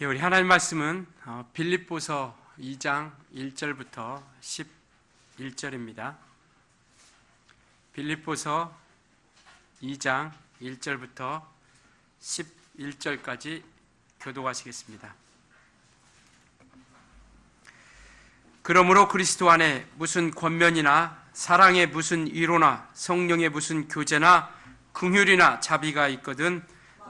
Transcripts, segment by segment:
예, 우리 하나님 말씀은 빌립보서 2장 1절부터 11절입니다. 빌립보서 2장 1절부터 11절까지 교독하시겠습니다. 그러므로 그리스도 안에 무슨 권면이나 사랑의 무슨 위로나 성령의 무슨 교제나 긍휼이나 자비가 있거든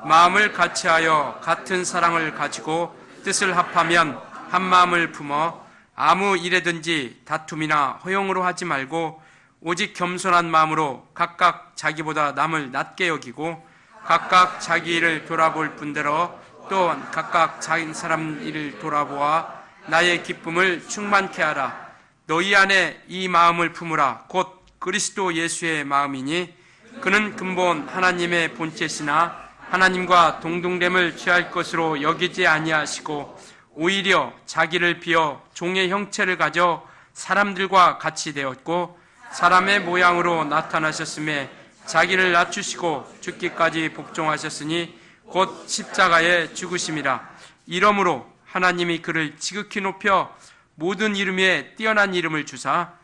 마음을 같이하여 같은 사랑을 가지고 뜻을 합하면 한 마음을 품어 아무 일에든지 다툼이나 허용으로 하지 말고 오직 겸손한 마음으로 각각 자기보다 남을 낮게 여기고 각각 자기 일을 돌아볼 뿐더러 또한 각각 자기 사람 일을 돌아보아 나의 기쁨을 충만케 하라. 너희 안에 이 마음을 품으라. 곧 그리스도 예수의 마음이니 그는 근본 하나님의 본체시나 하나님과 동등됨을 취할 것으로 여기지 아니하시고 오히려 자기를 비어 종의 형체를 가져 사람들과 같이 되었고 사람의 모양으로 나타나셨음에 자기를 낮추시고 죽기까지 복종하셨으니 곧 십자가에 죽으심이라. 이러므로 하나님이 그를 지극히 높여 모든 이름 위에 뛰어난 이름을 주사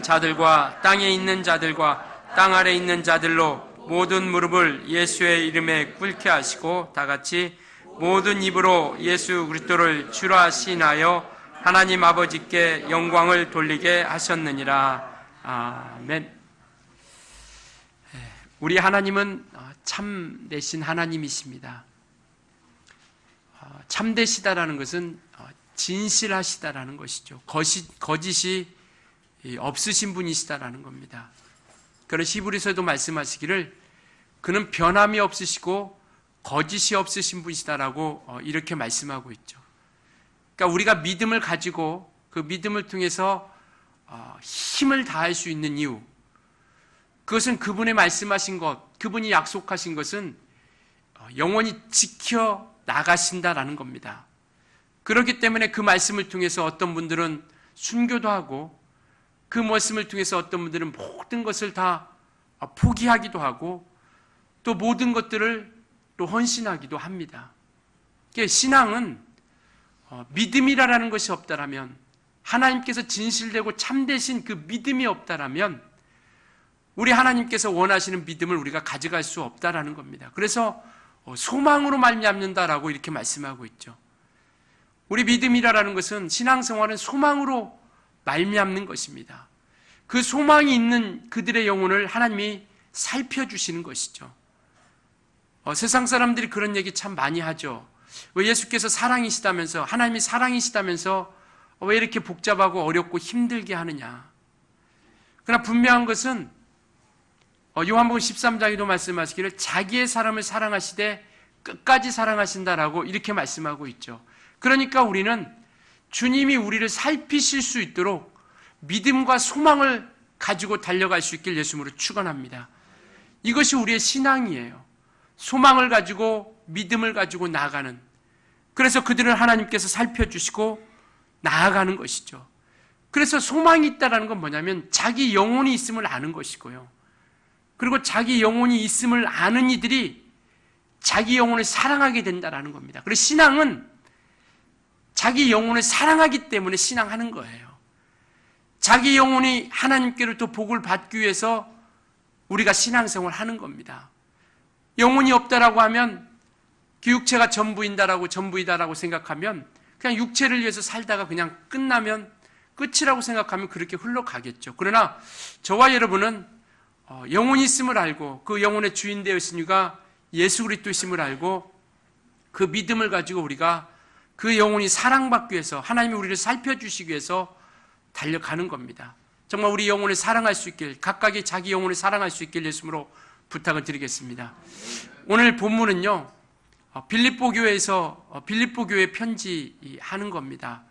자들과 땅에 있는 자들과 땅 아래 있는 자들로 모든 무릎을 예수의 이름에 꿇게 하시고 다같이 모든 입으로 예수 그리스도를 주라 시인하여 하나님 아버지께 영광을 돌리게 하셨느니라. 아멘. 우리 하나님은 참되신 하나님이십니다. 참되시다라는 것은 진실하시다라는 것이죠. 거짓이 없으신 분이시다라는 겁니다. 그래서 히브리서에도 말씀하시기를 그는 변함이 없으시고 거짓이 없으신 분이시다라고 이렇게 말씀하고 있죠. 그러니까 우리가 믿음을 가지고 그 믿음을 통해서 힘을 다할 수 있는 이유, 그것은 그분의 말씀하신 것, 그분이 약속하신 것은 영원히 지켜 나가신다라는 겁니다. 그렇기 때문에 그 말씀을 통해서 어떤 분들은 순교도 하고 그 말씀을 통해서 어떤 분들은 모든 것을 다 포기하기도 하고 또 모든 것들을 또 헌신하기도 합니다. 신앙은 믿음이라는 것이 없다라면, 하나님께서 진실되고 참되신 그 믿음이 없다라면 우리 하나님께서 원하시는 믿음을 우리가 가져갈 수 없다라는 겁니다. 그래서 소망으로 말미암는다라고 이렇게 말씀하고 있죠. 우리 믿음이라는 것은, 신앙생활은 소망으로 말미암는 것입니다. 그 소망이 있는 그들의 영혼을 하나님이 살펴주시는 것이죠. 세상 사람들이 그런 얘기 참 많이 하죠. 왜 예수께서 사랑이시다면서, 하나님이 사랑이시다면서 왜 이렇게 복잡하고 어렵고 힘들게 하느냐. 그러나 분명한 것은 요한복음 13장에도 말씀하시기를 자기의 사람을 사랑하시되 끝까지 사랑하신다라고 이렇게 말씀하고 있죠. 그러니까 우리는 주님이 우리를 살피실 수 있도록 믿음과 소망을 가지고 달려갈 수 있길 예수님으로 축원합니다. 이것이 우리의 신앙이에요. 소망을 가지고 믿음을 가지고 나아가는, 그래서 그들을 하나님께서 살펴주시고 나아가는 것이죠. 그래서 소망이 있다는 건 뭐냐면 자기 영혼이 있음을 아는 것이고요. 그리고 자기 영혼이 있음을 아는 이들이 자기 영혼을 사랑하게 된다는 겁니다. 그래서 신앙은 자기 영혼을 사랑하기 때문에 신앙하는 거예요. 자기 영혼이 하나님께로부터 복을 받기 위해서 우리가 신앙생활을 하는 겁니다. 영혼이 없다라고 하면 그 육체가 전부이다라고 생각하면 그냥 육체를 위해서 살다가 그냥 끝나면 끝이라고 생각하면 그렇게 흘러가겠죠. 그러나 저와 여러분은 영혼이 있음을 알고 그 영혼의 주인 되신 이가 예수 그리스도이심을 알고 그 믿음을 가지고 우리가 그 영혼이 사랑받기 위해서, 하나님이 우리를 살펴주시기 위해서 달려가는 겁니다. 정말 우리 영혼을 사랑할 수 있길, 각각이 자기 영혼을 사랑할 수 있길 예수님으로 부탁을 드리겠습니다. 오늘 본문은요, 빌립보 교회에 편지하는 겁니다.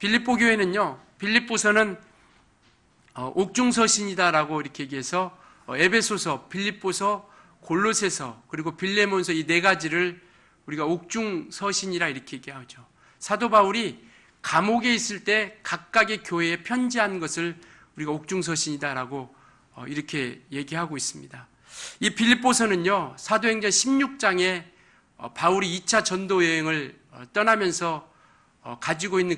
빌립보 교회는요, 빌립보서는 옥중서신이다라고 이렇게 얘기해서 에베소서, 빌립보서, 골로새서, 그리고 빌레몬서 이 네 가지를 우리가 옥중서신이라 이렇게 얘기하죠. 사도 바울이 감옥에 있을 때 각각의 교회에 편지한 것을 우리가 옥중서신이다라고 이렇게 얘기하고 있습니다. 이 빌립보서는요, 사도행전 16장에 바울이 2차 전도 여행을 떠나면서 가지고 있는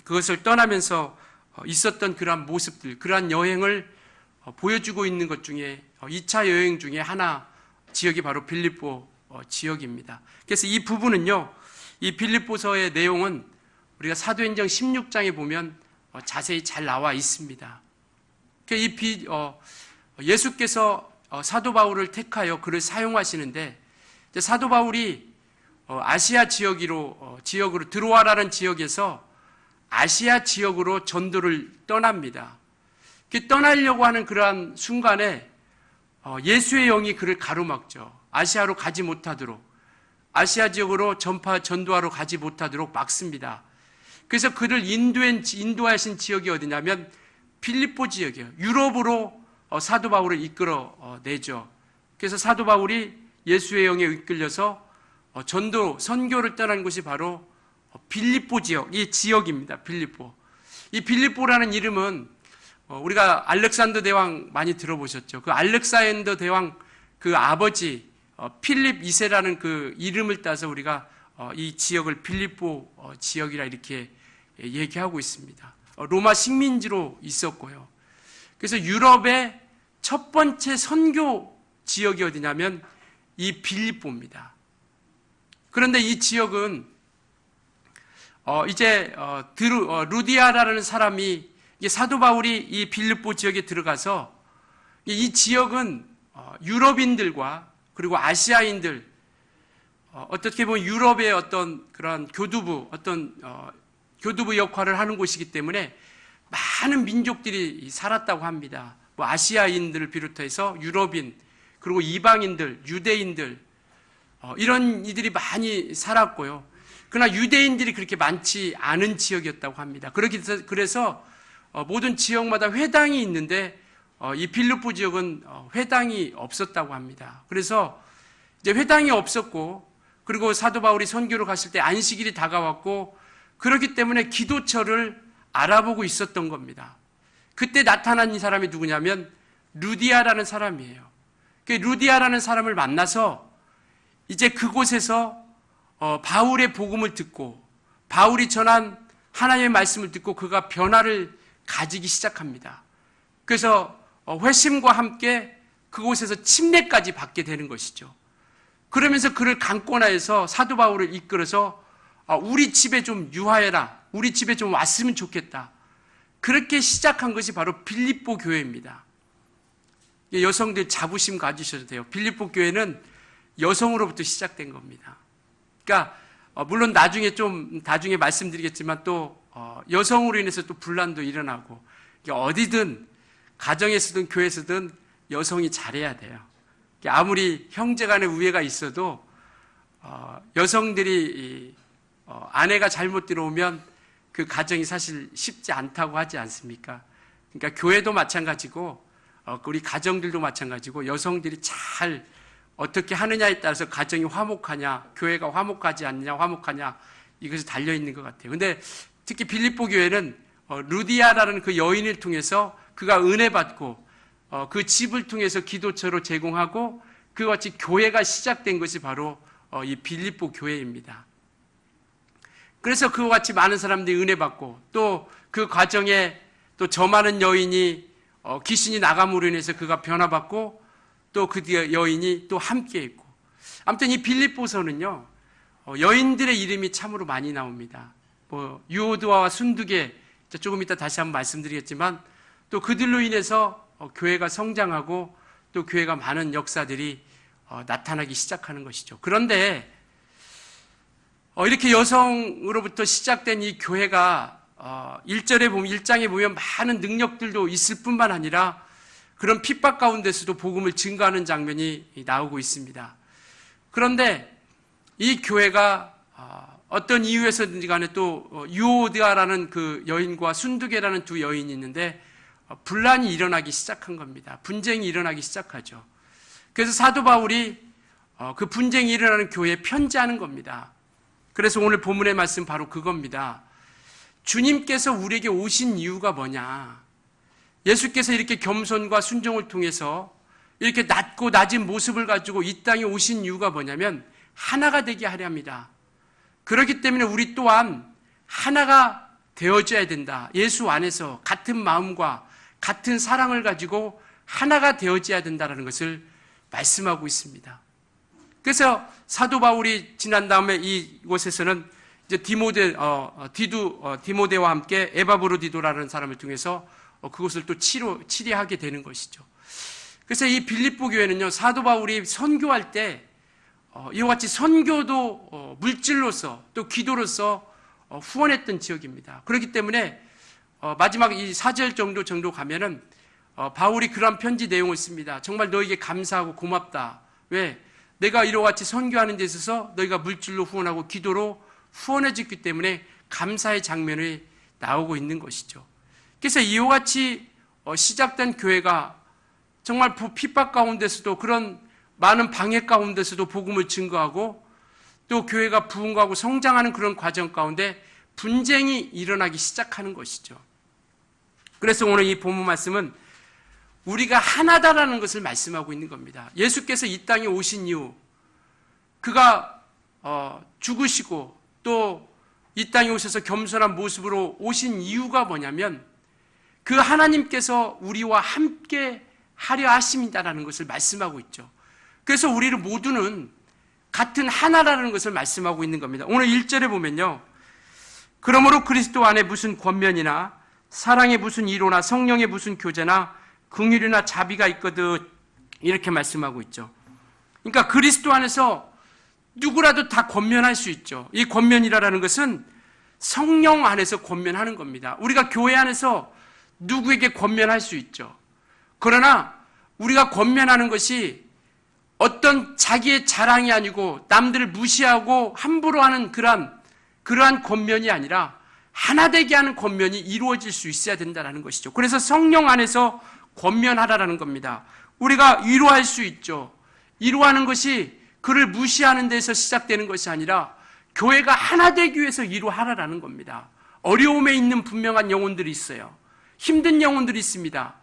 그것을 떠나면서 있었던 그러한 모습들, 그러한 여행을 보여주고 있는 것 중에 2차 여행 중에 하나 지역이 바로 빌립보 지역입니다. 그래서 이 부분은요, 이 빌립보서의 내용은 우리가 사도행전 16장에 보면 자세히 잘 나와 있습니다. 예수께서 사도 바울을 택하여 그를 사용하시는데, 사도 바울이 아시아 지역으로 드로아라는 지역에서 아시아 지역으로 전도를 떠납니다. 떠나려고 하는 그러한 순간에 예수의 영이 그를 가로막죠. 아시아로 가지 못하도록, 아시아 지역으로 전도하러 가지 못하도록 막습니다. 그래서 그를 인도하신 지역이 어디냐면 빌립보 지역이에요. 유럽으로 사도 바울을 이끌어내죠. 그래서 사도 바울이 예수의 영에 이끌려서 선교를 떠난 곳이 바로 빌립보 지역, 이 지역입니다. 빌립보. 이 빌립보라는 이름은 우리가 알렉산더 대왕 많이 들어보셨죠? 그 알렉산더 대왕 그 아버지 필립 2세라는 그 이름을 따서 우리가 이 지역을 빌립보 지역이라 이렇게 얘기하고 있습니다. 로마 식민지로 있었고요. 그래서 유럽의 첫 번째 선교 지역이 어디냐면 이 빌립보입니다. 그런데 이 지역은 루디아라는 사람이 사도 바울이 이 빌립보 지역에 들어가서 이 지역은 유럽인들과 그리고 아시아인들, 어떻게 보면 유럽의 어떤 그런 교두부 역할을 하는 곳이기 때문에 많은 민족들이 살았다고 합니다. 아시아인들을 비롯해서 유럽인, 그리고 이방인들, 유대인들, 이런 이들이 많이 살았고요. 그러나 유대인들이 그렇게 많지 않은 지역이었다고 합니다. 그래서 모든 지역마다 회당이 있는데 이 빌립보 지역은 회당이 없었다고 합니다. 그래서 이제 회당이 없었고, 그리고 사도 바울이 선교로 갔을 때 안식일이 다가왔고, 그렇기 때문에 기도처를 알아보고 있었던 겁니다. 그때 나타난 이 사람이 누구냐면 루디아라는 사람이에요. 루디아라는 사람을 만나서 이제 그곳에서 바울의 복음을 듣고 바울이 전한 하나님의 말씀을 듣고 그가 변화를 가지기 시작합니다. 그래서 회심과 함께 그곳에서 침례까지 받게 되는 것이죠. 그러면서 그를 강권하여서 사도 바울을 이끌어서 우리 집에 좀 유하해라, 우리 집에 좀 왔으면 좋겠다. 그렇게 시작한 것이 바로 빌립보 교회입니다. 여성들 자부심 가지셔도 돼요. 빌립보 교회는 여성으로부터 시작된 겁니다. 그러니까 물론 나중에 말씀드리겠지만 또 여성으로 인해서 또 분란도 일어나고, 어디든 가정에서든 교회에서든 여성이 잘해야 돼요. 아무리 형제간의 우애가 있어도 여성들이 아내가 잘못 들어오면 그 가정이 사실 쉽지 않다고 하지 않습니까? 그러니까 교회도 마찬가지고 우리 가정들도 마찬가지고 여성들이 잘 어떻게 하느냐에 따라서 가정이 화목하냐, 교회가 화목하지 않느냐, 화목하냐, 이것이 달려있는 것 같아요. 근데 특히 빌립보 교회는 루디아라는 그 여인을 통해서 그가 은혜 받고 그 집을 통해서 기도처로 제공하고 그같이 교회가 시작된 것이 바로 이 빌립보 교회입니다. 그래서 그와 같이 많은 사람들이 은혜 받고 또 그 과정에 또 저 많은 여인이 귀신이 나감으로 인해서 그가 변화받고 또 그 여인이 또 함께 있고, 아무튼 이 빌립보서는요 여인들의 이름이 참으로 많이 나옵니다. 유오드와 순두계, 조금 이따 다시 한번 말씀드리겠지만 또 그들로 인해서 교회가 성장하고 또 교회가 많은 역사들이 나타나기 시작하는 것이죠. 그런데 이렇게 여성으로부터 시작된 이 교회가 1장에 보면 많은 능력들도 있을 뿐만 아니라 그런 핍박 가운데서도 복음을 증거하는 장면이 나오고 있습니다. 그런데 이 교회가 어떤 이유에서든지 간에 또 유오드아라는 그 여인과 순두계라는 두 여인이 있는데 분란이 일어나기 시작한 겁니다. 분쟁이 일어나기 시작하죠. 그래서 사도 바울이 그 분쟁이 일어나는 교회에 편지하는 겁니다. 그래서 오늘 본문의 말씀 바로 그겁니다. 주님께서 우리에게 오신 이유가 뭐냐? 예수께서 이렇게 겸손과 순종을 통해서 이렇게 낮고 낮은 모습을 가지고 이 땅에 오신 이유가 뭐냐면 하나가 되게 하려 합니다. 그렇기 때문에 우리 또한 하나가 되어져야 된다. 예수 안에서 같은 마음과 같은 사랑을 가지고 하나가 되어져야 된다는 것을 말씀하고 있습니다. 그래서 사도 바울이 지난 다음에 이곳에서는 이제 디모데와 함께 에바브로디도라는 사람을 통해서 그것을 또 치리하게 되는 것이죠. 그래서 이 빌립보 교회는요, 사도 바울이 선교할 때 이와 같이 선교도 물질로서 또 기도로서 후원했던 지역입니다. 그렇기 때문에 마지막 이 4절 정도 가면은 바울이 그런 편지 내용을 씁니다. 정말 너에게 감사하고 고맙다. 왜? 내가 이와 같이 선교하는 데 있어서 너희가 물질로 후원하고 기도로 후원해 줬기 때문에 감사의 장면이 나오고 있는 것이죠. 그래서 이와 같이 시작된 교회가 정말 핍박 가운데서도 그런 많은 방해 가운데서도 복음을 증거하고 또 교회가 부흥하고 성장하는 그런 과정 가운데 분쟁이 일어나기 시작하는 것이죠. 그래서 오늘 이 본문 말씀은 우리가 하나다라는 것을 말씀하고 있는 겁니다. 예수께서 이 땅에 오신 이후 그가 죽으시고 또 이 땅에 오셔서 겸손한 모습으로 오신 이유가 뭐냐면 그 하나님께서 우리와 함께 하려 하심이다라는 것을 말씀하고 있죠. 그래서 우리를 모두는 같은 하나라는 것을 말씀하고 있는 겁니다. 오늘 1절에 보면요, 그러므로 그리스도 안에 무슨 권면이나 사랑의 무슨 이로나 성령의 무슨 교제나 긍휼이나 자비가 있거든, 이렇게 말씀하고 있죠. 그러니까 그리스도 안에서 누구라도 다 권면할 수 있죠. 이 권면이라는 것은 성령 안에서 권면하는 겁니다. 우리가 교회 안에서 누구에게 권면할 수 있죠. 그러나 우리가 권면하는 것이 어떤 자기의 자랑이 아니고 남들을 무시하고 함부로 하는 그러한 권면이 아니라 하나 되게 하는 권면이 이루어질 수 있어야 된다는 것이죠. 그래서 성령 안에서 권면하라라는 겁니다. 우리가 위로할 수 있죠. 위로하는 것이 그를 무시하는 데서 시작되는 것이 아니라 교회가 하나 되기 위해서 위로하라라는 겁니다. 어려움에 있는 분명한 영혼들이 있어요. 힘든 영혼들이 있습니다.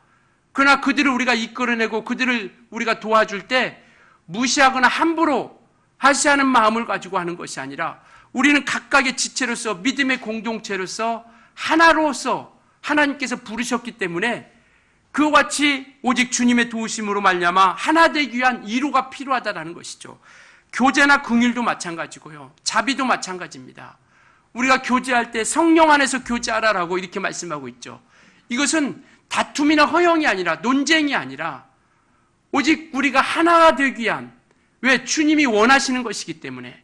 그러나 그들을 우리가 이끌어내고 그들을 우리가 도와줄 때 무시하거나 함부로 하시하는 마음을 가지고 하는 것이 아니라 우리는 각각의 지체로서 믿음의 공동체로서 하나로서 하나님께서 부르셨기 때문에 그와 같이 오직 주님의 도우심으로 말미암아 하나 되기 위한 이로가 필요하다는 것이죠. 교제나 긍휼도 마찬가지고요. 자비도 마찬가지입니다. 우리가 교제할 때 성령 안에서 교제하라라고 이렇게 말씀하고 있죠. 이것은 다툼이나 허용이 아니라 논쟁이 아니라 오직 우리가 하나가 되기 위한, 왜? 주님이 원하시는 것이기 때문에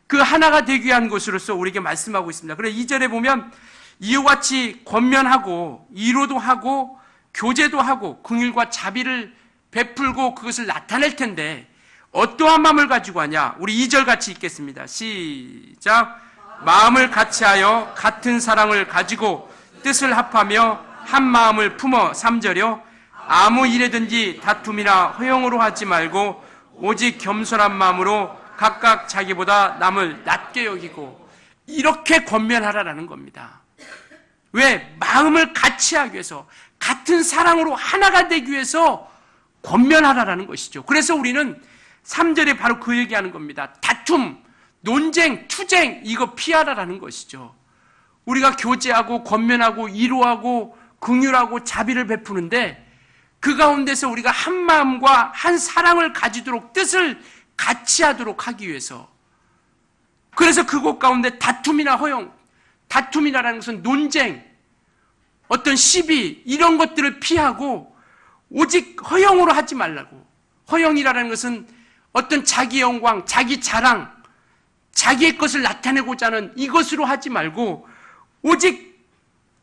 그 하나가 되기 위한 것으로서 우리에게 말씀하고 있습니다. 그래서 2절에 보면 이와 같이 권면하고 위로도 하고 교제도 하고 긍휼과 자비를 베풀고 그것을 나타낼 텐데 어떠한 마음을 가지고 하냐? 우리 2절 같이 읽겠습니다. 시작. 마음을 같이하여 같은 사랑을 가지고 뜻을 합하며 한 마음을 품어. 3절이요. 아무 일에든지 다툼이나 허용으로 하지 말고 오직 겸손한 마음으로 각각 자기보다 남을 낮게 여기고, 이렇게 권면하라라는 겁니다. 왜? 마음을 같이 하기 위해서, 같은 사랑으로 하나가 되기 위해서 권면하라라는 것이죠. 그래서 우리는 3절에 바로 그 얘기하는 겁니다. 다툼, 논쟁, 투쟁, 이거 피하라라는 것이죠. 우리가 교제하고 권면하고 위로하고 긍휼하고 자비를 베푸는데 그 가운데서 우리가 한 마음과 한 사랑을 가지도록 뜻을 같이 하도록 하기 위해서, 그래서 그곳 가운데 다툼이나 허용, 다툼이라는 것은 논쟁, 어떤 시비, 이런 것들을 피하고 오직 허용으로 하지 말라고. 허용이라는 것은 어떤 자기 영광, 자기 자랑, 자기의 것을 나타내고자 하는 이것으로 하지 말고 오직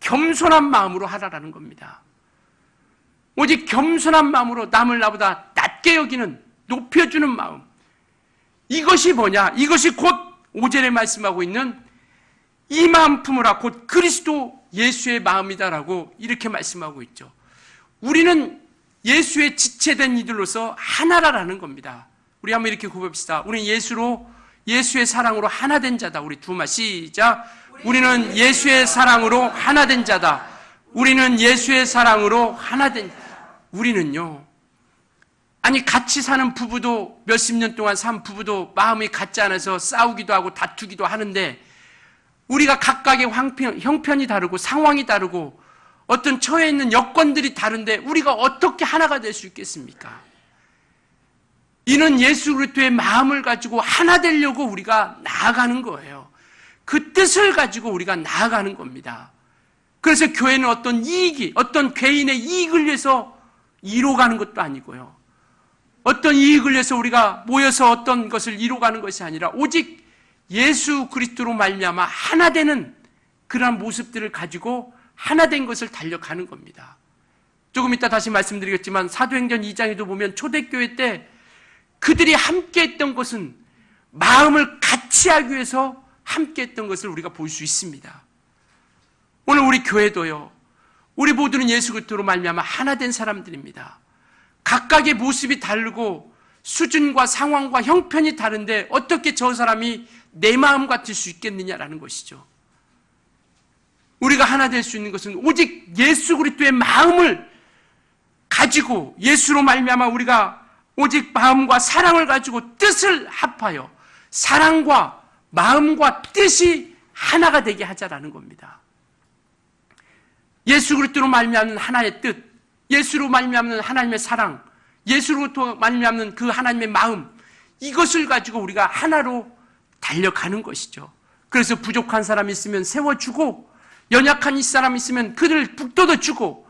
겸손한 마음으로 하라라는 겁니다. 오직 겸손한 마음으로 남을 나보다 낮게 여기는, 높여주는 마음. 이것이 뭐냐? 이것이 곧 5절에 말씀하고 있는 이 마음 품으라, 곧 그리스도 예수의 마음이다라고 이렇게 말씀하고 있죠. 우리는 예수의 지체된 이들로서 하나라라는 겁니다. 우리 한번 이렇게 고백합시다. 우리는 예수의 사랑으로 하나된 자다. 우리 두 말 시작. 우리는 예수의 사랑으로 하나된 자다. 우리는 예수의 사랑으로 하나된 자다. 우리는요, 아니, 같이 사는 부부도 몇십 년 동안 산 부부도 마음이 같지 않아서 싸우기도 하고 다투기도 하는데 우리가 각각의 형편이 다르고 상황이 다르고 어떤 처해 있는 여건들이 다른데 우리가 어떻게 하나가 될 수 있겠습니까? 이는 예수 그리스도의 마음을 가지고 하나 되려고 우리가 나아가는 거예요. 그 뜻을 가지고 우리가 나아가는 겁니다. 그래서 교회는 어떤 이익이, 어떤 개인의 이익을 위해서 이뤄가는 것도 아니고요. 어떤 이익을 위해서 우리가 모여서 어떤 것을 이뤄가는 것이 아니라 오직 예수 그리스도로 말미암아 하나 되는 그러한 모습들을 가지고 하나 된 것을 달려가는 겁니다. 조금 이따 다시 말씀드리겠지만 사도행전 2장에도 보면 초대교회 때 그들이 함께 했던 것은 마음을 같이 하기 위해서 함께 했던 것을 우리가 볼 수 있습니다. 오늘 우리 교회도요. 우리 모두는 예수 그리스도로 말미암아 하나 된 사람들입니다. 각각의 모습이 다르고 수준과 상황과 형편이 다른데 어떻게 저 사람이 내 마음 같을 수 있겠느냐라는 것이죠. 우리가 하나 될 수 있는 것은 오직 예수 그리스도의 마음을 가지고 예수로 말미암아 우리가 오직 마음과 사랑을 가지고 뜻을 합하여 사랑과 마음과 뜻이 하나가 되게 하자라는 겁니다. 예수 그리스도로 말미암는 하나의 뜻, 예수로 말미암는 하나님의 사랑, 예수로 말미암는 그 하나님의 마음, 이것을 가지고 우리가 하나로 달려가는 것이죠. 그래서 부족한 사람이 있으면 세워주고 연약한 이 사람이 있으면 그들을 북돋아주고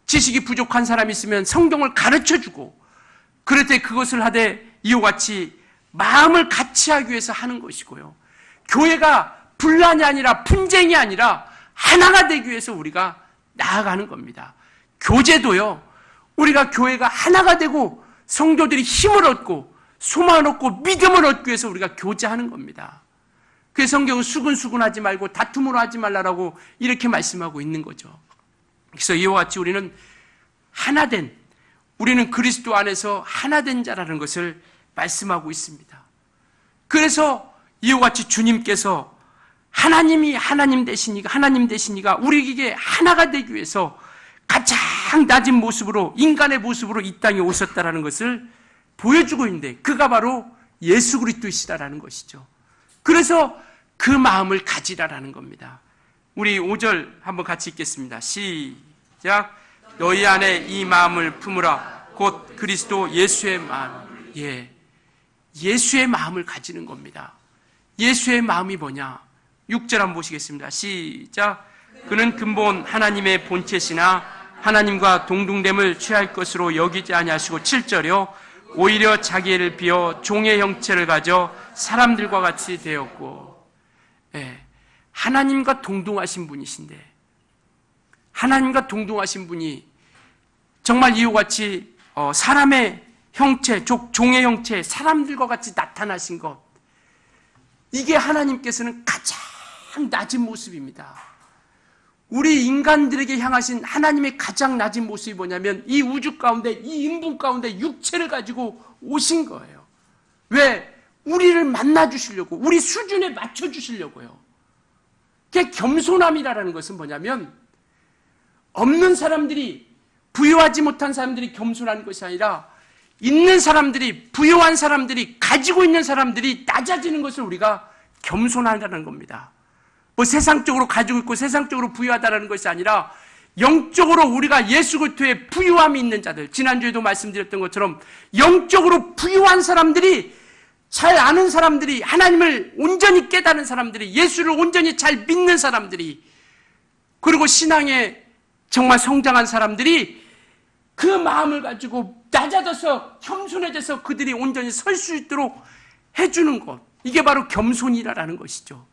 지식이 부족한 사람이 있으면 성경을 가르쳐주고 그럴 때 그것을 하되 이와 같이 마음을 같이 하기 위해서 하는 것이고요. 교회가 분란이 아니라 분쟁이 아니라 하나가 되기 위해서 우리가 나아가는 겁니다. 교제도요. 우리가 교회가 하나가 되고 성도들이 힘을 얻고 소망을 얻고 믿음을 얻기 위해서 우리가 교제하는 겁니다. 그래서 성경은 수근수근하지 말고 다툼으로 하지 말라라고 이렇게 말씀하고 있는 거죠. 그래서 이와 같이 우리는 하나된, 우리는 그리스도 안에서 하나된 자라는 것을 말씀하고 있습니다. 그래서 이와 같이 주님께서 하나님이 하나님 되시니까 우리에게 하나가 되기 위해서 가장 낮은 모습으로 인간의 모습으로 이 땅에 오셨다라는 것을 보여주고 있는데 그가 바로 예수 그리스도이시다라는 것이죠. 그래서 그 마음을 가지라라는 겁니다. 우리 5절 한번 같이 읽겠습니다. 시작. 너희 안에 이 마음을 품으라. 곧 그리스도 예수의 마음. 예수의 마음을 가지는 겁니다. 예수의 마음이 뭐냐? 6절 한번 보시겠습니다. 시작. 그는 근본 하나님의 본체시나 하나님과 동등됨을 취할 것으로 여기지 아니하시고 7절이요. 오히려 자기를 비어 종의 형체를 가져 사람들과 같이 되었고, 하나님과 동등하신 분이신데, 하나님과 동등하신 분이 정말 이와 같이 사람의 형체, 종의 형체, 사람들과 같이 나타나신 것, 이게 하나님께서는 가장 낮은 모습입니다. 우리 인간들에게 향하신 하나님의 가장 낮은 모습이 뭐냐면 이 우주 가운데, 이 인분 가운데 육체를 가지고 오신 거예요. 왜? 우리를 만나주시려고, 우리 수준에 맞춰주시려고요. 그게 겸손함이라는 것은 뭐냐면 없는 사람들이, 부유하지 못한 사람들이 겸손한 것이 아니라 있는 사람들이, 부유한 사람들이, 가지고 있는 사람들이 낮아지는 것을 우리가 겸손하다는 겁니다. 뭐 세상적으로 가지고 있고 세상적으로 부유하다는 것이 아니라 영적으로 우리가 예수 그리스도의 부유함이 있는 자들, 지난주에도 말씀드렸던 것처럼 영적으로 부유한 사람들이, 잘 아는 사람들이, 하나님을 온전히 깨닫는 사람들이, 예수를 온전히 잘 믿는 사람들이, 그리고 신앙에 정말 성장한 사람들이 그 마음을 가지고 낮아져서 겸손해져서 그들이 온전히 설 수 있도록 해주는 것, 이게 바로 겸손이라는 것이죠.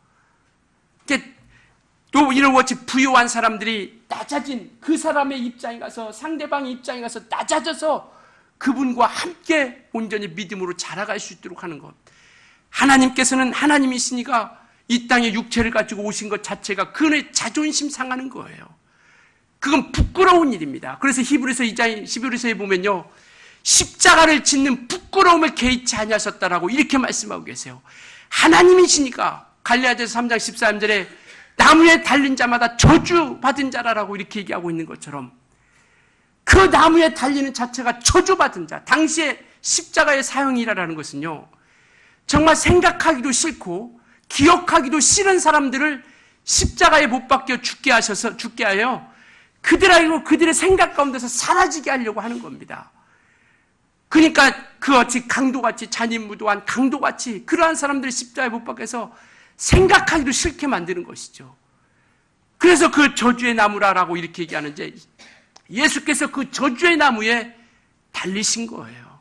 또 이런 것이 부유한 사람들이 낮아진 그 사람의 입장에 가서, 상대방의 입장에 가서 낮아져서 그분과 함께 온전히 믿음으로 자라갈 수 있도록 하는 것. 하나님께서는 하나님이시니까 이 땅에 육체를 가지고 오신 것 자체가 그의 자존심 상하는 거예요. 그건 부끄러운 일입니다. 그래서 히브리서 2장 11절에 보면요, 십자가를 짓는 부끄러움을 개의치 아니하셨다라고 이렇게 말씀하고 계세요. 하나님이시니까 갈라디아서 3장 13절에 나무에 달린 자마다 저주받은 자라라고 이렇게 얘기하고 있는 것처럼 그 나무에 달리는 자체가 저주받은 자. 당시에 십자가의 사형이라는 것은요, 정말 생각하기도 싫고 기억하기도 싫은 사람들을 십자가에 못 박혀 죽게 하여 그들의 생각 가운데서 사라지게 하려고 하는 겁니다. 그러니까 그같이 강도같이 잔인무도한 강도같이 그러한 사람들을 십자가에 못 박혀서 생각하기도 싫게 만드는 것이죠. 그래서 그 저주의 나무라고 이렇게 얘기하는데, 예수께서 그 저주의 나무에 달리신 거예요.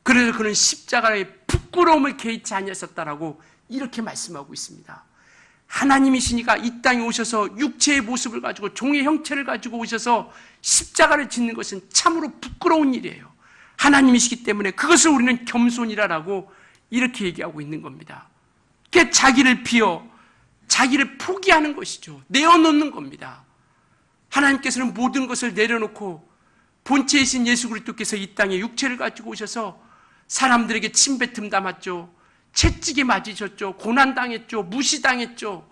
그래서 그는 십자가의 부끄러움을 개의치 아니하셨다라고 이렇게 말씀하고 있습니다. 하나님이시니까 이 땅에 오셔서 육체의 모습을 가지고 종의 형체를 가지고 오셔서 십자가를 짓는 것은 참으로 부끄러운 일이에요. 하나님이시기 때문에 그것을 우리는 겸손이라고 이렇게 얘기하고 있는 겁니다. 그게 자기를 비워 자기를 포기하는 것이죠. 내어놓는 겁니다. 하나님께서는 모든 것을 내려놓고 본체이신 예수 그리스도께서 이 땅에 육체를 가지고 오셔서 사람들에게 침뱉음 담았죠. 채찍에 맞으셨죠. 고난당했죠. 무시당했죠.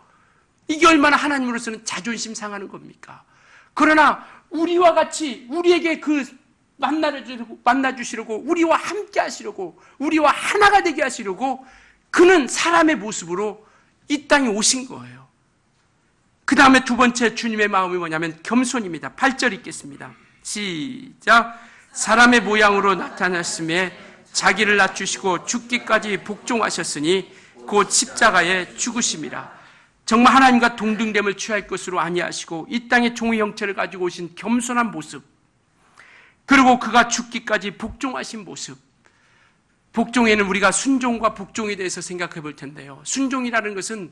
이게 얼마나 하나님으로서는 자존심 상하는 겁니까? 그러나 우리와 같이 우리에게 만나주시려고 우리와 함께 하시려고 우리와 하나가 되게 하시려고 그는 사람의 모습으로 이 땅에 오신 거예요. 그 다음에 두 번째 주님의 마음이 뭐냐면 겸손입니다. 8절 읽겠습니다. 시작. 사람의 모양으로 나타나심에 자기를 낮추시고 죽기까지 복종하셨으니 곧 십자가에 죽으심이라. 정말 하나님과 동등됨을 취할 것으로 아니하시고 이 땅의 종의 형체를 가지고 오신 겸손한 모습, 그리고 그가 죽기까지 복종하신 모습. 복종에는 우리가 순종과 복종에 대해서 생각해 볼 텐데요, 순종이라는 것은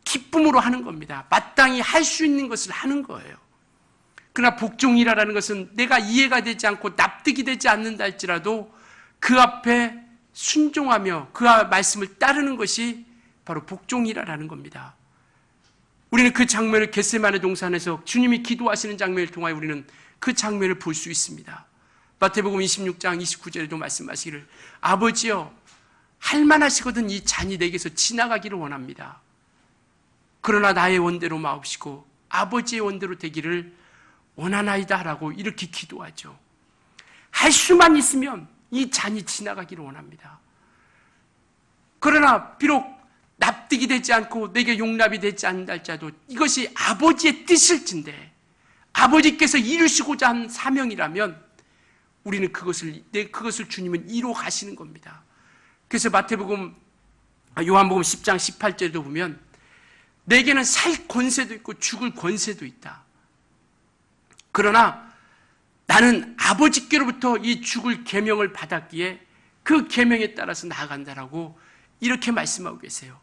기쁨으로 하는 겁니다. 마땅히 할 수 있는 것을 하는 거예요. 그러나 복종이라는 것은 내가 이해가 되지 않고 납득이 되지 않는다 할지라도 그 앞에 순종하며 그 말씀을 따르는 것이 바로 복종이라는 겁니다. 우리는 그 장면을 겟세마네 동산에서 주님이 기도하시는 장면을 통하여 우리는 그 장면을 볼 수 있습니다. 마태복음 26장 29절에도 말씀하시기를, 아버지여 할만하시거든 이 잔이 내게서 지나가기를 원합니다. 그러나 나의 원대로 마옵시고 아버지의 원대로 되기를 원하나이다 라고 이렇게 기도하죠. 할 수만 있으면 이 잔이 지나가기를 원합니다. 그러나 비록 납득이 되지 않고 내게 용납이 되지 않는다 할지라도 이것이 아버지의 뜻일진데, 아버지께서 이루시고자 한 사명이라면 우리는 그것을 주님은 이루어 가시는 겁니다. 그래서 요한복음 10장 18절에도 보면 내게는 살 권세도 있고 죽을 권세도 있다. 그러나 나는 아버지께로부터 이 죽을 계명을 받았기에 그 계명에 따라서 나아간다라고 이렇게 말씀하고 계세요.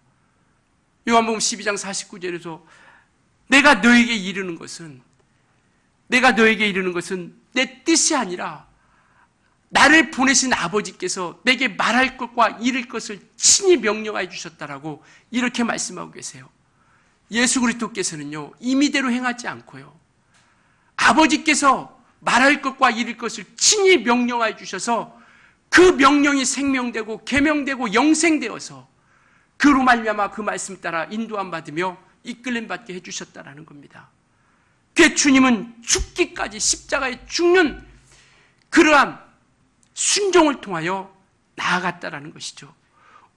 요한복음 12장 49절에서 내가 너에게 이르는 것은 내 뜻이 아니라 나를 보내신 아버지께서 내게 말할 것과 이를 것을 친히 명령하여 주셨다라고 이렇게 말씀하고 계세요. 예수 그리스도께서는요, 임의대로 행하지 않고요, 아버지께서 말할 것과 이를 것을 친히 명령하여 주셔서 그 명령이 생명되고 계명되고 영생되어서 그로 말미암아 그 말씀 따라 인도함 받으며 이끌림 받게 해주셨다라는 겁니다. 그 주님은 죽기까지 십자가에 죽는 그러한 순종을 통하여 나아갔다라는 것이죠.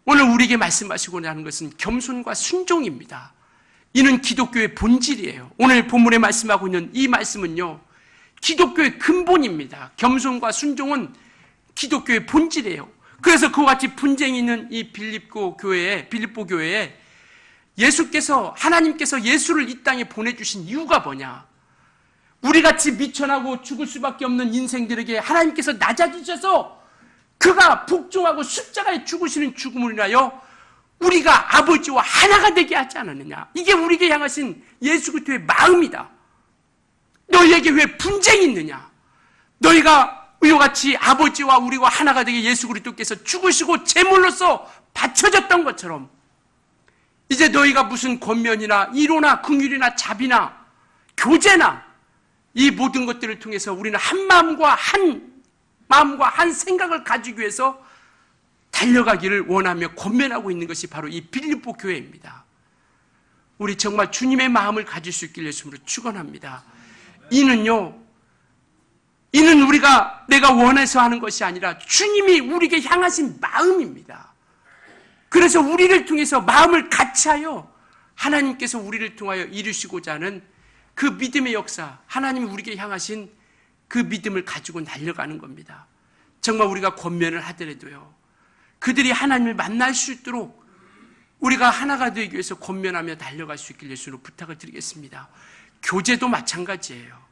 오늘 우리에게 말씀하시고자 하는 것은 겸손과 순종입니다. 이는 기독교의 본질이에요. 오늘 본문에 말씀하고 있는 이 말씀은요, 기독교의 근본입니다. 겸손과 순종은 기독교의 본질이에요. 그래서 그와 같이 분쟁이 있는 이 빌립보 교회에 하나님께서 예수를 이 땅에 보내주신 이유가 뭐냐? 우리같이 미천하고 죽을 수밖에 없는 인생들에게 하나님께서 낮아지셔서 그가 복종하고 십자가에 죽으시는 죽음을 인하여 우리가 아버지와 하나가 되게 하지 않았느냐? 이게 우리에게 향하신 예수 그리스도의 마음이다. 너희에게 왜 분쟁이 있느냐? 너희가 이와 같이 아버지와 우리와 하나가 되게 예수 그리스도께서 죽으시고 제물로서 바쳐졌던 것처럼 이제 너희가 무슨 권면이나 이로나 긍휼이나 자비나 교제나 이 모든 것들을 통해서 우리는 한 마음과 한 생각을 가지기 위해서 달려가기를 원하며 권면하고 있는 것이 바로 이 빌립보 교회입니다. 우리 정말 주님의 마음을 가질 수 있기를 예수님으로 축원합니다. 이는요, 이는 내가 원해서 하는 것이 아니라 주님이 우리에게 향하신 마음입니다. 그래서 우리를 통해서 마음을 같이하여 하나님께서 우리를 통하여 이루시고자 하는 그 믿음의 역사, 하나님이 우리에게 향하신 그 믿음을 가지고 달려가는 겁니다. 정말 우리가 권면을 하더라도요, 그들이 하나님을 만날 수 있도록 우리가 하나가 되기 위해서 권면하며 달려갈 수 있길 예수로 부탁을 드리겠습니다. 교제도 마찬가지예요.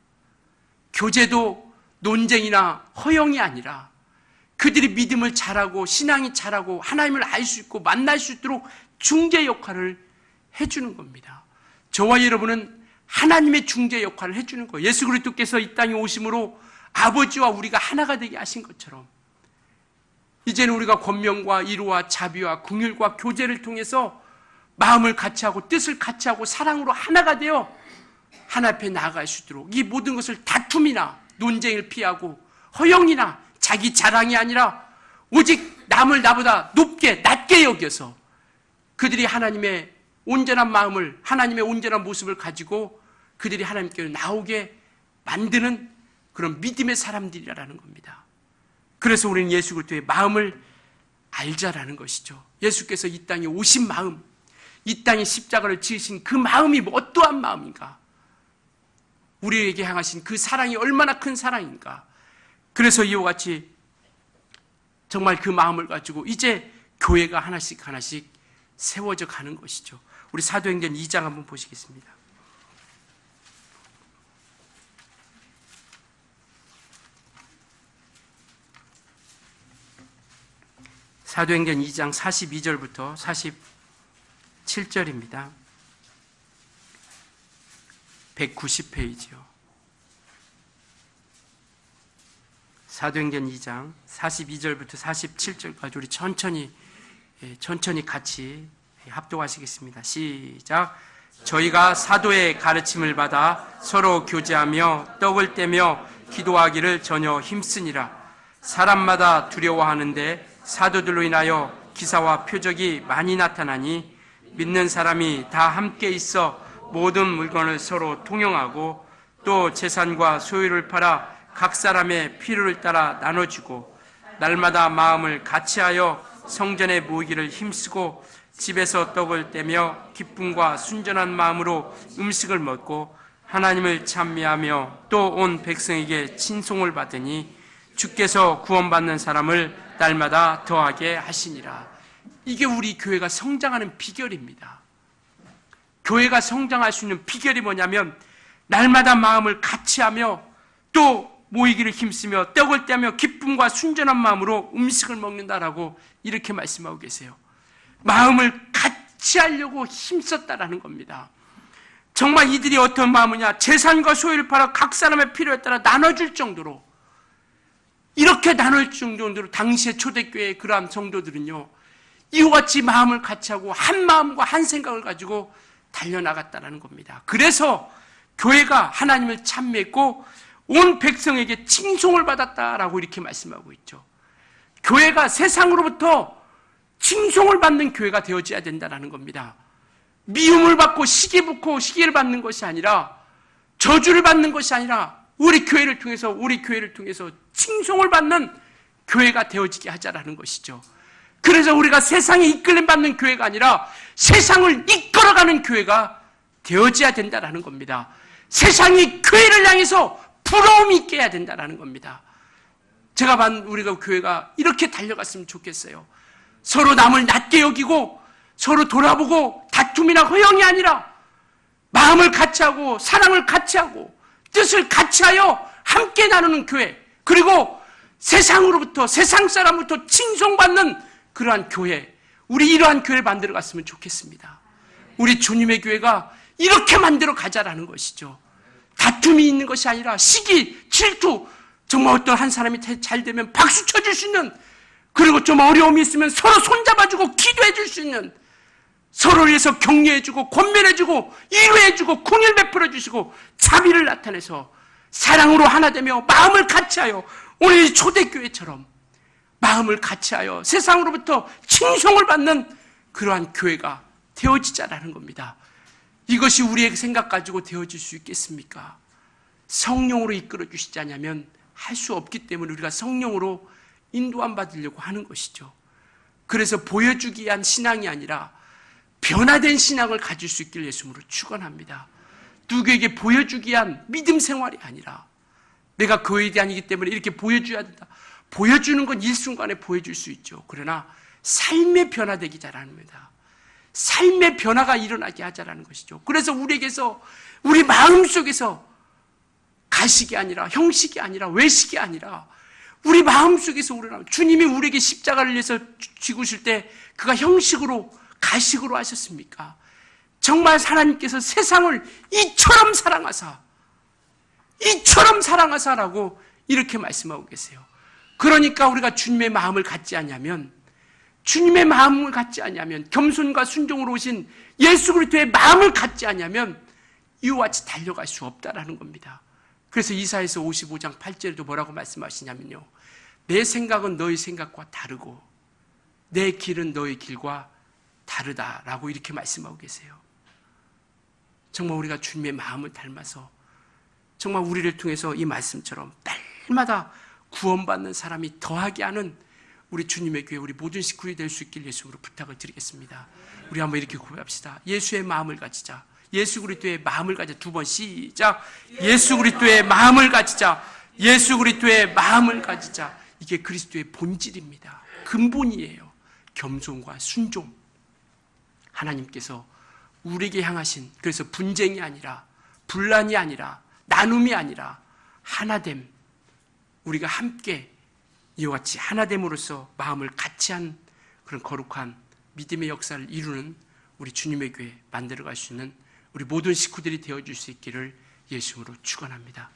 교제도 논쟁이나 허영이 아니라 그들이 믿음을 잘하고 신앙이 잘하고 하나님을 알 수 있고 만날 수 있도록 중재 역할을 해주는 겁니다. 저와 여러분은 하나님의 중재 역할을 해주는 거예요. 예수 그리스도께서 이 땅에 오심으로 아버지와 우리가 하나가 되게 하신 것처럼 이제는 우리가 권면과 위로와 자비와 긍휼과 교제를 통해서 마음을 같이하고 뜻을 같이하고 사랑으로 하나가 되어 하나 앞에 나아갈 수 있도록 이 모든 것을 다툼이나 논쟁을 피하고 허영이나 자기 자랑이 아니라 오직 남을 나보다 낮게 여겨서 그들이 하나님의 온전한 마음을, 하나님의 온전한 모습을 가지고 그들이 하나님께로 나오게 만드는 그런 믿음의 사람들이라는 겁니다. 그래서 우리는 예수 그리스도의 마음을 알자라는 것이죠. 예수께서 이 땅에 오신 마음, 이 땅에 십자가를 지으신 그 마음이 어떠한 마음인가? 우리에게 향하신 그 사랑이 얼마나 큰 사랑인가? 그래서 이와 같이 정말 그 마음을 가지고 이제 교회가 하나씩 세워져 가는 것이죠. 우리 사도행전 2장 한번 보시겠습니다. 사도행전 2장 42절부터 47절입니다. 190페이지요. 사도행전 2장 42절부터 47절까지 우리 천천히 같이 합독하시겠습니다. 시작. 저희가 사도의 가르침을 받아 서로 교제하며 떡을 떼며 기도하기를 전혀 힘쓰니라. 사람마다 두려워하는데 사도들로 인하여 기사와 표적이 많이 나타나니 믿는 사람이 다 함께 있어 모든 물건을 서로 통용하고 또 재산과 소유를 팔아 각 사람의 필요를 따라 나눠주고 날마다 마음을 같이하여 성전에 모이기를 힘쓰고 집에서 떡을 떼며 기쁨과 순전한 마음으로 음식을 먹고 하나님을 찬미하며 또 온 백성에게 친송을 받으니 주께서 구원받는 사람을 날마다 더하게 하시니라. 이게 우리 교회가 성장하는 비결입니다. 교회가 성장할 수 있는 비결이 뭐냐면 날마다 마음을 같이하며 또 모이기를 힘쓰며 떡을 떼며 기쁨과 순전한 마음으로 음식을 먹는다라고 이렇게 말씀하고 계세요. 마음을 같이 하려고 힘썼다라는 겁니다. 정말 이들이 어떤 마음이냐? 재산과 소유를 팔아 각 사람의 필요에 따라 나눠줄 정도로, 이렇게 나눌 정도로 당시의 초대교회의 그러한 성도들은요, 이와 같이 마음을 같이 하고 한 마음과 한 생각을 가지고 달려나갔다는 겁니다. 그래서 교회가 하나님을 찬미했고 온 백성에게 칭송을 받았다라고 이렇게 말씀하고 있죠. 교회가 세상으로부터 칭송을 받는 교회가 되어져야 된다는 겁니다. 미움을 받고 시기를 받는 것이 아니라, 저주를 받는 것이 아니라 우리 교회를 통해서 칭송을 받는 교회가 되어지게 하자라는 것이죠. 그래서 우리가 세상에 이끌림 받는 교회가 아니라 세상을 이끌어가는 교회가 되어져야 된다는 겁니다. 세상이 교회를 향해서 부러움이 있게 해야 된다는 겁니다. 제가 우리가 교회가 이렇게 달려갔으면 좋겠어요. 서로 남을 낮게 여기고 서로 돌아보고 다툼이나 허영이 아니라 마음을 같이하고 사랑을 같이하고 뜻을 같이하여 함께 나누는 교회, 그리고 세상 사람으로부터 칭송받는 그러한 교회, 우리 이러한 교회를 만들어 갔으면 좋겠습니다. 우리 주님의 교회가 이렇게 만들어 가자라는 것이죠. 다툼이 있는 것이 아니라 시기, 질투, 정말 어떤 한 사람이 잘 되면 박수 쳐줄 수 있는, 그리고 좀 어려움이 있으면 서로 손잡아주고 기도해줄 수 있는, 서로를 위해서 격려해주고 권면해주고 위로해주고 긍휼 베풀어주시고 자비를 나타내서 사랑으로 하나 되며 마음을 같이하여 오늘 초대교회처럼 마음을 같이하여 세상으로부터 칭송을 받는 그러한 교회가 되어지자라는 겁니다. 이것이 우리의 생각 가지고 되어질 수 있겠습니까? 성령으로 이끌어 주시지 않으면 할 수 없기 때문에 우리가 성령으로 인도함 받으려고 하는 것이죠. 그래서 보여주기 위한 신앙이 아니라 변화된 신앙을 가질 수 있기를 예수님으로 축원합니다. 누구에게 보여주기 위한 믿음 생활이 아니라 내가 교회에 아니기 때문에 이렇게 보여줘야 된다. 보여주는 건 일순간에 보여줄 수 있죠. 그러나 삶의 변화되기 잘합니다. 삶의 변화가 일어나게 하자라는 것이죠. 그래서 우리에게서 우리 마음속에서 가식이 아니라 형식이 아니라 외식이 아니라 우리 마음속에서 우러나오는 주님이 우리에게 십자가를 위해서 죽으실 때 그가 형식으로 가식으로 하셨습니까? 정말 하나님께서 세상을 이처럼 사랑하사라고 이렇게 말씀하고 계세요. 그러니까 우리가 주님의 마음을 갖지 않냐면 겸손과 순종으로 오신 예수 그리스도의 마음을 갖지 않냐면 이와 같이 달려갈 수 없다라는 겁니다. 그래서 이사야서 55장 8절에도 뭐라고 말씀하시냐면요. 내 생각은 너희 생각과 다르고 내 길은 너희 길과 다르다라고 이렇게 말씀하고 계세요. 정말 우리가 주님의 마음을 닮아서 정말 우리를 통해서 이 말씀처럼 날마다 구원받는 사람이 더하게 하는 우리 주님의 교회, 우리 모든 식구들이 될 수 있길 예수님으로 부탁을 드리겠습니다. 우리 한번 이렇게 고백합시다. 예수의 마음을 가지자. 예수 그리스도의 마음을 가지자. 두 번 시작. 예수 그리스도의 마음을 가지자. 예수 그리스도의 마음을 가지자. 이게 그리스도의 본질입니다. 근본이에요. 겸손과 순종. 하나님께서 우리에게 향하신, 그래서 분쟁이 아니라 분란이 아니라 나눔이 아니라 하나됨, 우리가 함께 이와 같이 하나됨으로써 마음을 같이 한 그런 거룩한 믿음의 역사를 이루는 우리 주님의 교회 만들어갈 수 있는 우리 모든 식구들이 되어줄 수 있기를 예수님으로 축원합니다.